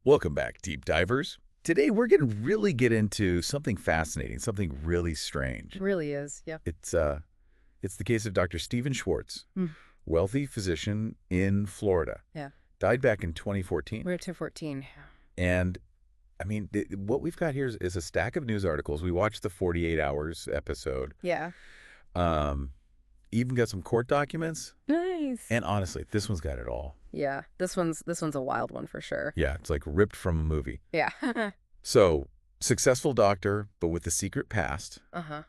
Welcome back, deep divers. Today we're going to really get into something fascinating, something really strange. It really is, yeah. It's the case of Dr. Stephen Schwartz, Mm. wealthy physician in Florida. Yeah. Died back in 2014. We're at 214. And I mean, what we've got here is a stack of news articles. We watched the 48 Hours episode. Yeah. Even got some court documents. Nice. And honestly, this one's got it all. Yeah, this one's a wild one for sure. Yeah, it's like ripped from a movie. Yeah. So, successful doctor, but with a secret past. Uh-huh.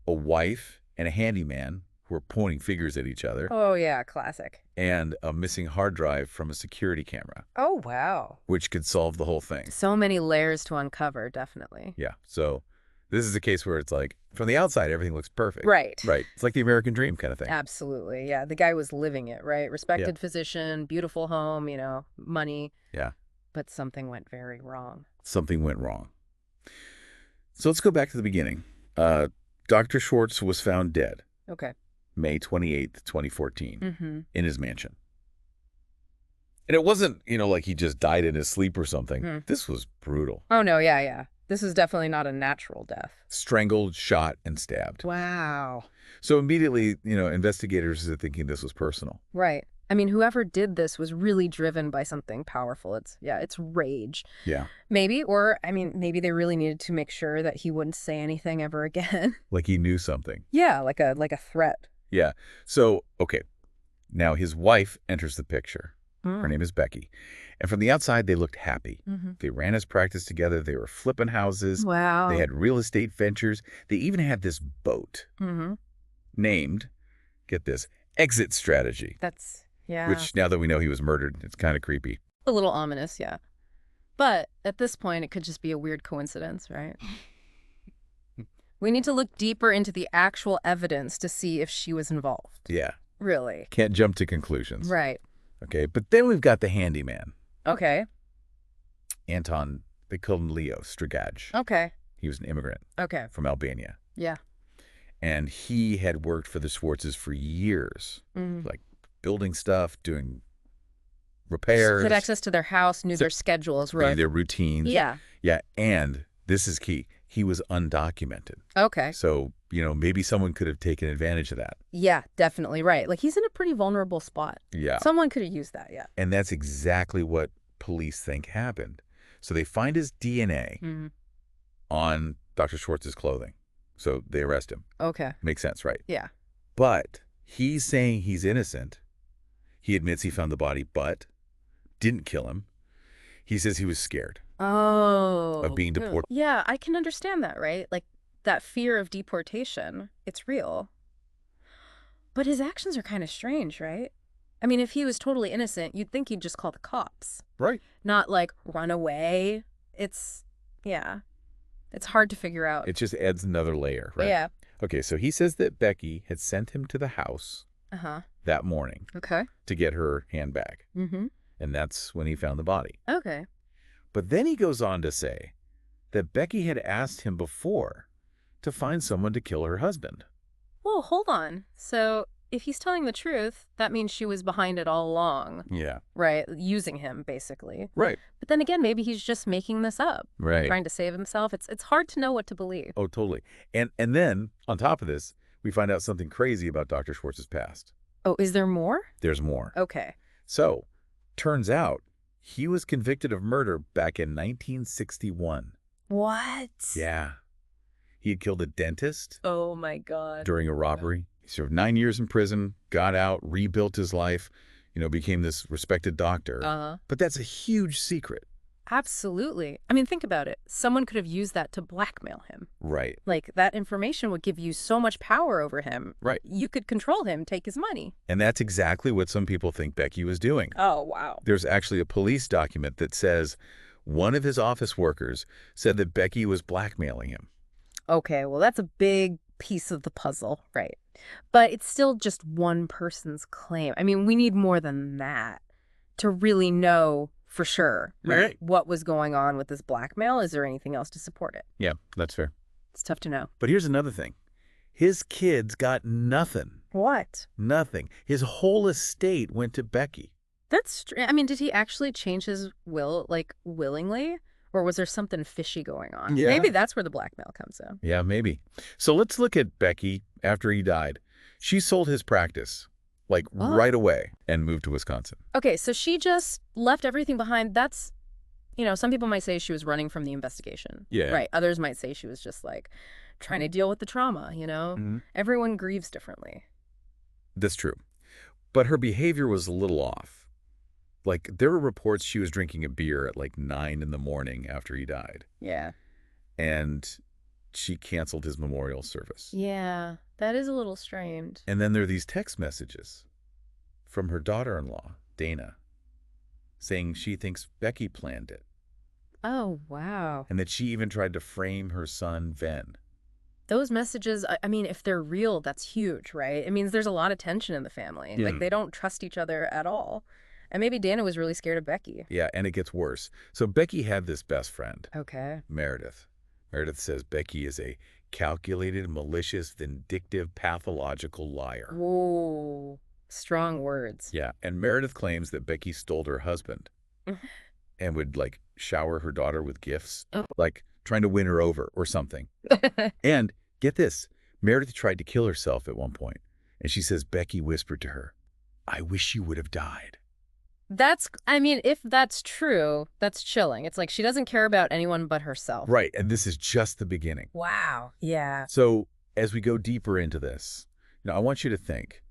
A wife and a handyman who are pointing fingers at each other. Oh, yeah, classic. And a missing hard drive from a security camera. Oh, wow. Which could solve the whole thing. So many layers to uncover, definitely. Yeah, so this is a case where it's like, from the outside, everything looks perfect. Right. Right. It's like the American dream kind of thing. Absolutely, yeah. The guy was living it, right? Respected physician, beautiful home, money. Yeah. But something went very wrong. Something went wrong. So let's go back to the beginning. Dr. Schwartz was found dead. Okay. May 28th, 2014, Mm-hmm. in his mansion. And it wasn't, like he just died in his sleep or something. Mm. This was brutal. Oh, no, yeah. This is definitely not a natural death. Strangled, shot, and stabbed. Wow. So immediately, investigators are thinking this was personal. Right. I mean, whoever did this was really driven by something powerful. It's rage. Yeah. Maybe, maybe they really needed to make sure that he wouldn't say anything ever again. Like he knew something. Yeah, like a threat. Yeah. So, okay. Now his wife enters the picture. Her name is Biky. And from the outside, they looked happy. Mm-hmm. They ran his practice together. They were flipping houses. Wow. They had real estate ventures. They even had this boat named, get this, Exit Strategy. That's, yeah. Which, now that we know he was murdered, it's kind of creepy. A little ominous, yeah. But at this point, it could just be a weird coincidence, right? We need to look deeper into the actual evidence to see if she was involved. Yeah. Really. Can't jump to conclusions. Right. Okay, but then we've got the handyman. Okay. Anton, they called him Leo Stragaj. Okay. He was an immigrant. Okay. From Albania. Yeah. And he had worked for the Schwartzes for years. Mm-hmm. Like building stuff, doing repairs. Had access to their house, knew their schedules, right? Their routines. Yeah. Yeah, and this is key. He was undocumented. Okay. So, maybe someone could have taken advantage of that. Yeah, definitely right. Like, he's in a pretty vulnerable spot. Yeah. Someone could have used that, yeah. And that's exactly what police think happened. So they find his DNA on Dr. Schwartz's clothing. So they arrest him. Okay. Makes sense, right? Yeah. But he's saying he's innocent. He admits he found the body, but didn't kill him. He says he was scared. Oh. Of being deported. Yeah, I can understand that, right? Like, that fear of deportation, it's real. But his actions are kind of strange, right? I mean, if he was totally innocent, you'd think he'd just call the cops. Right. Not, like, run away. It's hard to figure out. It just adds another layer, right? Yeah. Okay, so he says that Biky had sent him to the house that morning Okay. to get her handbag. Mm-hmm. And that's when he found the body. Okay. But then he goes on to say that Biky had asked him before to find someone to kill her husband. Whoa, hold on. So if he's telling the truth, that means she was behind it all along. Yeah. Right? Using him, basically. Right. But then again, maybe he's just making this up. Right. Trying to save himself. It's hard to know what to believe. Oh, totally. And then, on top of this, we find out something crazy about Dr. Schwartz's past. Oh, is there more? There's more. Okay. So, turns out, he was convicted of murder back in 1961. What? Yeah. He had killed a dentist. Oh, my God. During a robbery. He served 9 years in prison, got out, rebuilt his life, became this respected doctor. But that's a huge secret. Absolutely. I mean, think about it. Someone could have used that to blackmail him. Right. Like, that information would give you so much power over him. Right. You could control him, take his money. And that's exactly what some people think Biky was doing. Oh, wow. There's actually a police document that says one of his office workers said that Biky was blackmailing him. Okay, well, that's a big piece of the puzzle, right? But it's still just one person's claim. I mean, we need more than that to really know for sure what was going on with this blackmail. Is there anything else to support it? Yeah, that's fair. It's tough to know. But here's another thing. His kids got nothing. What? Nothing. His whole estate went to Biky. I mean, did he actually change his will, like, willingly? Or was there something fishy going on? Yeah. Maybe that's where the blackmail comes in. Yeah, maybe. So let's look at Becky after he died. She sold his practice, like, right away and moved to Wisconsin. Okay, so she just left everything behind. That's, some people might say she was running from the investigation. Yeah. Right. Others might say she was just, like, trying to deal with the trauma, Everyone grieves differently. That's true. But her behavior was a little off. Like, there were reports she was drinking a beer at like 9 in the morning after he died. Yeah. And she canceled his memorial service. Yeah, that is a little strange. And then there are these text messages from her daughter-in-law, Dana, saying she thinks Becky planned it. Oh, wow. And that she even tried to frame her son, Ven. Those messages, I mean, if they're real, that's huge, right? It means there's a lot of tension in the family. Yeah. Like, they don't trust each other at all. And maybe Dana was really scared of Becky. Yeah, and it gets worse. So Becky had this best friend, Okay. Meredith. Meredith says Becky is a calculated, malicious, vindictive, pathological liar. Whoa. Strong words. Yeah, and Meredith claims that Becky stole her husband and would, like, shower her daughter with gifts, like trying to win her over or something. And get this, Meredith tried to kill herself at one point, and she says Becky whispered to her, "I wish you would have died." If that's true, that's chilling. It's like she doesn't care about anyone but herself. Right, and this is just the beginning. Wow. Yeah. So as we go deeper into this, I want you to think,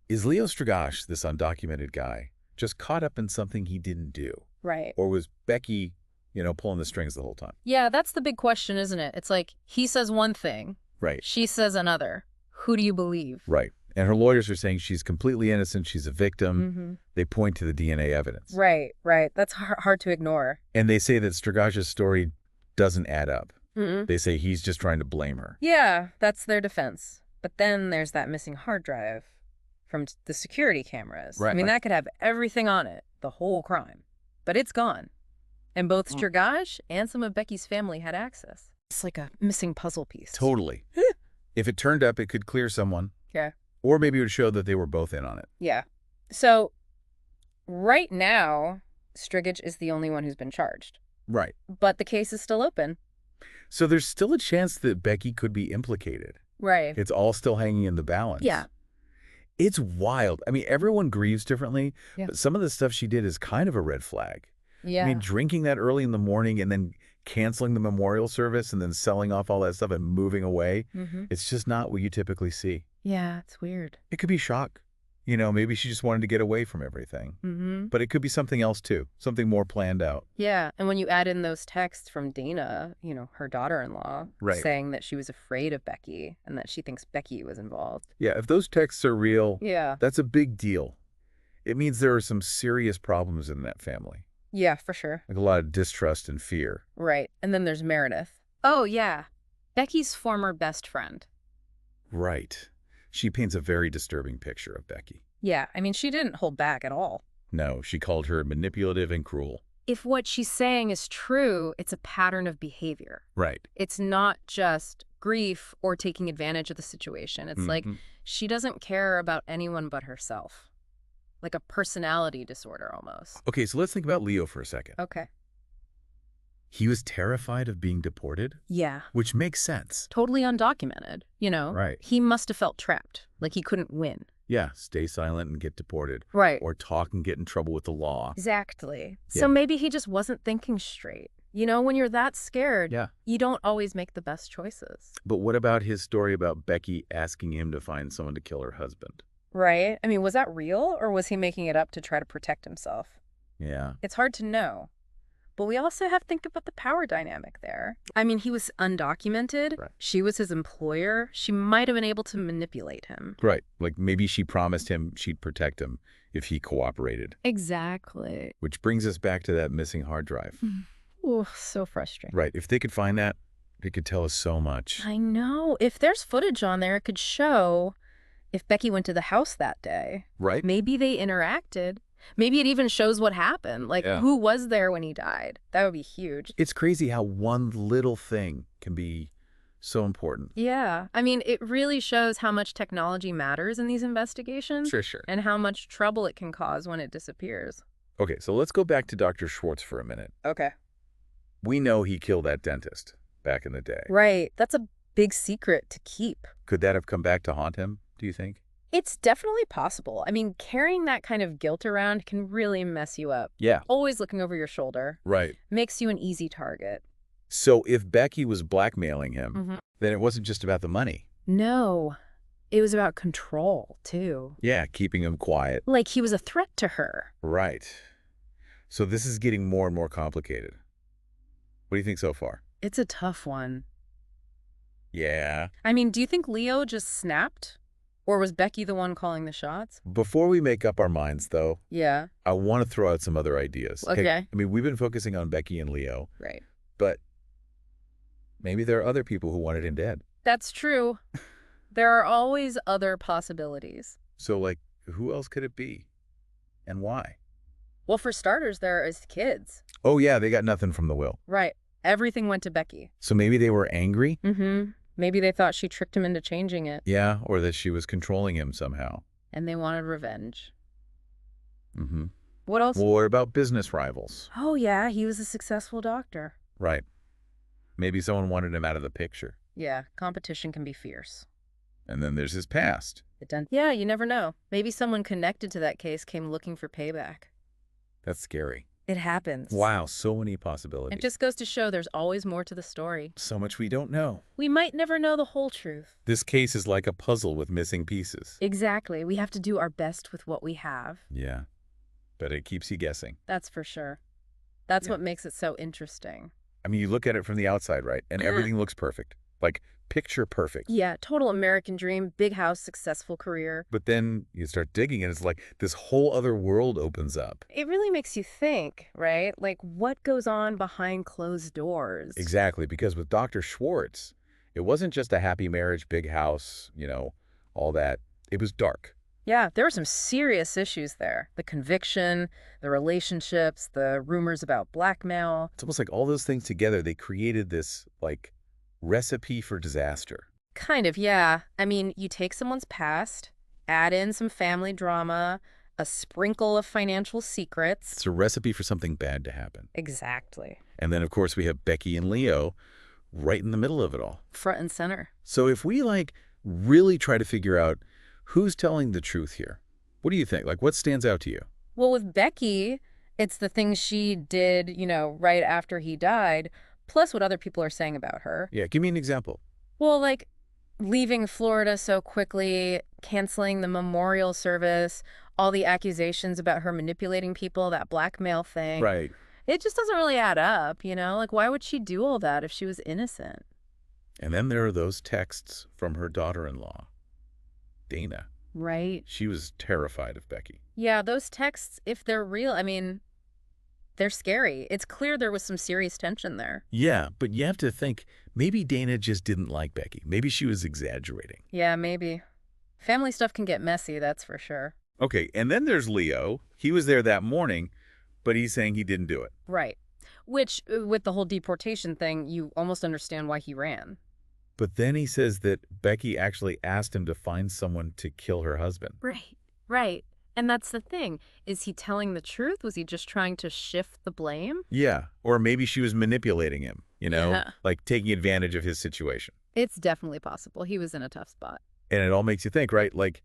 is Leo Stragaj, this undocumented guy, just caught up in something he didn't do? Right. Or was Becky, pulling the strings the whole time? Yeah, that's the big question, isn't it? It's like he says one thing. Right. She says another. Who do you believe? Right. And her lawyers are saying she's completely innocent. She's a victim. They point to the DNA evidence. Right. That's hard to ignore. And they say that Stragaj's story doesn't add up. They say he's just trying to blame her. Yeah, that's their defense. But then there's that missing hard drive from the security cameras. Right. I mean, that could have everything on it, the whole crime. But it's gone. And both Stragaj and some of Becky's family had access. It's like a missing puzzle piece. Totally. If it turned up, it could clear someone. Yeah. Or maybe it would show that they were both in on it. Yeah. So right now, Stragaj is the only one who's been charged. Right. But the case is still open. So there's still a chance that Becky could be implicated. Right. It's all still hanging in the balance. Yeah. It's wild. I mean, everyone grieves differently, but some of the stuff she did is kind of a red flag. Yeah. I mean, drinking that early in the morning and then canceling the memorial service and then selling off all that stuff and moving away, it's just not what you typically see. Yeah, it's weird. It could be shock. Maybe she just wanted to get away from everything. But it could be something else, too. Something more planned out. Yeah, and when you add in those texts from Dana, her daughter-in-law, saying that she was afraid of Becky and that she thinks Becky was involved. Yeah, if those texts are real, yeah, that's a big deal. It means there are some serious problems in that family. Yeah, for sure. Like a lot of distrust and fear. Right, and then there's Meredith. Oh, yeah, Becky's former best friend. Right. She paints a very disturbing picture of Becky. Yeah, I mean, she didn't hold back at all. No, she called her manipulative and cruel. If what she's saying is true, it's a pattern of behavior. Right. It's not just grief or taking advantage of the situation. It's like she doesn't care about anyone but herself. Like a personality disorder almost. Okay, so let's think about Leo for a second. Okay. He was terrified of being deported? Yeah. Which makes sense. Totally undocumented, Right. He must have felt trapped, like he couldn't win. Yeah, stay silent and get deported. Right. Or talk and get in trouble with the law. Exactly. Yeah. So maybe he just wasn't thinking straight. When you're that scared, you don't always make the best choices. But what about his story about Becky asking him to find someone to kill her husband? Right. I mean, was that real or was he making it up to try to protect himself? Yeah. It's hard to know. But we also have to think about the power dynamic there. I mean, he was undocumented. Right. She was his employer. She might have been able to manipulate him. Right. Like maybe she promised him she'd protect him if he cooperated. Exactly. Which brings us back to that missing hard drive. Oh, so frustrating. Right. If they could find that, it could tell us so much. I know. If there's footage on there, it could show if Becky went to the house that day. Right. Maybe they interacted. Maybe it even shows what happened. Like, who was there when he died? That would be huge. It's crazy how one little thing can be So important. Yeah. I mean, it really shows how much technology matters in these investigations. Sure. And how much trouble it can cause when it disappears. Okay, so let's go back to Dr. Schwartz for a minute. Okay. We know he killed that dentist back in the day. Right. That's a big secret to keep. Could that have come back to haunt him, do you think? It's definitely possible. I mean, carrying that kind of guilt around can really mess you up. Yeah. Always looking over your shoulder. Right. Makes you an easy target. So if Becky was blackmailing him, then it wasn't just about the money. No. It was about control, too. Yeah, keeping him quiet. Like he was a threat to her. Right. So this is getting more and more complicated. What do you think so far? It's a tough one. Yeah. I mean, do you think Leo just snapped? Or was Becky the one calling the shots? Before we make up our minds, though, Yeah. I want to throw out some other ideas. Okay. I mean, we've been focusing on Becky and Leo, Right. but maybe there are other people who wanted him dead. That's true. There are always other possibilities. So, like, who else could it be? And why? Well, for starters, there are his kids. Oh, yeah, they got nothing from the will. Right. Everything went to Becky. So maybe they were angry? Maybe they thought she tricked him into changing it. Yeah, or that she was controlling him somehow. And they wanted revenge. Mm-hmm. What else? Well, what about business rivals? Oh, yeah, he was a successful doctor. Right. Maybe someone wanted him out of the picture. Yeah, competition can be fierce. And then there's his past. Yeah, you never know. Maybe someone connected to that case came looking for payback. That's scary. It happens. Wow, so many possibilities. It just goes to show there's always more to the story. So much we don't know. We might never know the whole truth. This case is like a puzzle with missing pieces. Exactly. We have to do our best with what we have. Yeah, but it keeps you guessing. That's for sure. That's what makes it so interesting. I mean, you look at it from the outside, right? And everything looks perfect. Like, picture perfect. Yeah, total American dream, big house, successful career. But then you start digging and it's like this whole other world opens up. It really makes you think, right? Like, what goes on behind closed doors? Exactly, because with Dr. Schwartz, it wasn't just a happy marriage, big house, you know, all that. It was dark. Yeah, there were some serious issues there. The conviction, the relationships, the rumors about blackmail. It's almost like all those things together, they created this, like, recipe for disaster. Kind of, yeah. I mean, you take someone's past, add in some family drama, a sprinkle of financial secrets. It's a recipe for something bad to happen. Exactly. And then, of course, we have Becky and Leo right in the middle of it all. Front and center. So if we, like, really try to figure out who's telling the truth here, what do you think? Like, what stands out to you? Well, with Becky, it's the things she did, right after he died, plus what other people are saying about her. Yeah, give me an example. Well, like leaving Florida so quickly, canceling the memorial service, all the accusations about her manipulating people, that blackmail thing. Right. It just doesn't really add up, Like, why would she do all that if she was innocent? And then there are those texts from her daughter-in-law, Dana. Right. She was terrified of Becky. Yeah, those texts, if they're real, I mean, they're scary. It's clear there was some serious tension there. Yeah, but you have to think, maybe Dana just didn't like Becky. Maybe she was exaggerating. Yeah, maybe. Family stuff can get messy, that's for sure. Okay, and then there's Leo. He was there that morning, but he's saying he didn't do it. Right. Which, with the whole deportation thing, you almost understand why he ran. But then he says that Becky actually asked him to find someone to kill her husband. Right. And that's the thing. Is he telling the truth? Was he just trying to shift the blame? Yeah, or maybe she was manipulating him, Yeah. like taking advantage of his situation. It's definitely possible. He was in a tough spot. And it all makes you think, right? Like,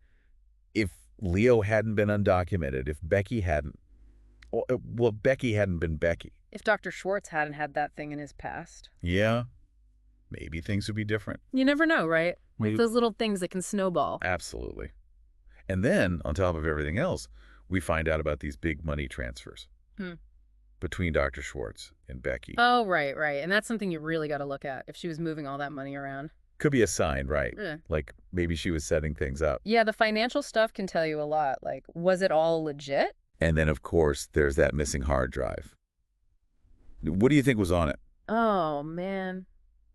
if Leo hadn't been undocumented, if Becky hadn't, well, Becky hadn't been Becky. If Dr. Schwartz hadn't had that thing in his past. Yeah, maybe things would be different. You never know, right? Maybe. Those little things that can snowball. Absolutely. And then, on top of everything else, we find out about these big money transfers between Dr. Schwartz and Becky. Oh, right. And that's something you really got to look at, if she was moving all that money around. Could be a sign, right? Yeah. Like, maybe she was setting things up. Yeah, the financial stuff can tell you a lot. Like, was it all legit? And then, of course, there's that missing hard drive. What do you think was on it? Oh, man.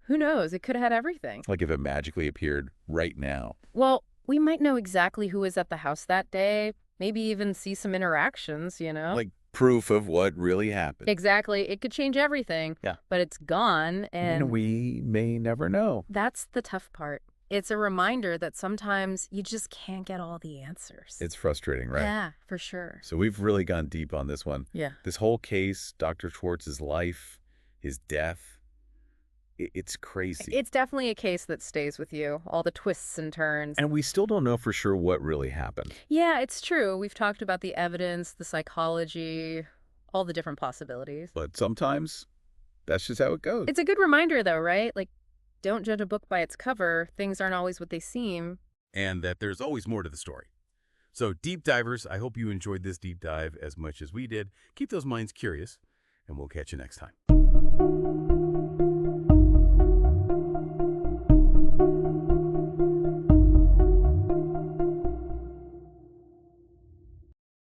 Who knows? It could have had everything. Like if it magically appeared right now. Well, we might know exactly who was at the house that day. Maybe even see some interactions, Like proof of what really happened. Exactly. It could change everything. Yeah. But it's gone, and we may never know. that's the tough part. It's a reminder that sometimes you just can't get all the answers. It's frustrating, right? Yeah, for sure. So we've really gone deep on this one. Yeah. This whole case, Dr. Schwartz's life, his death, it's crazy. It's definitely a case that stays with you, all the twists and turns. And we still don't know for sure what really happened. Yeah, it's true. We've talked about the evidence, the psychology, all the different possibilities. But sometimes that's just how it goes. It's a good reminder, though, right? Like, don't judge a book by its cover. Things aren't always what they seem. And that there's always more to the story. So, deep divers, I hope you enjoyed this deep dive as much as we did. Keep those minds curious, and we'll catch you next time.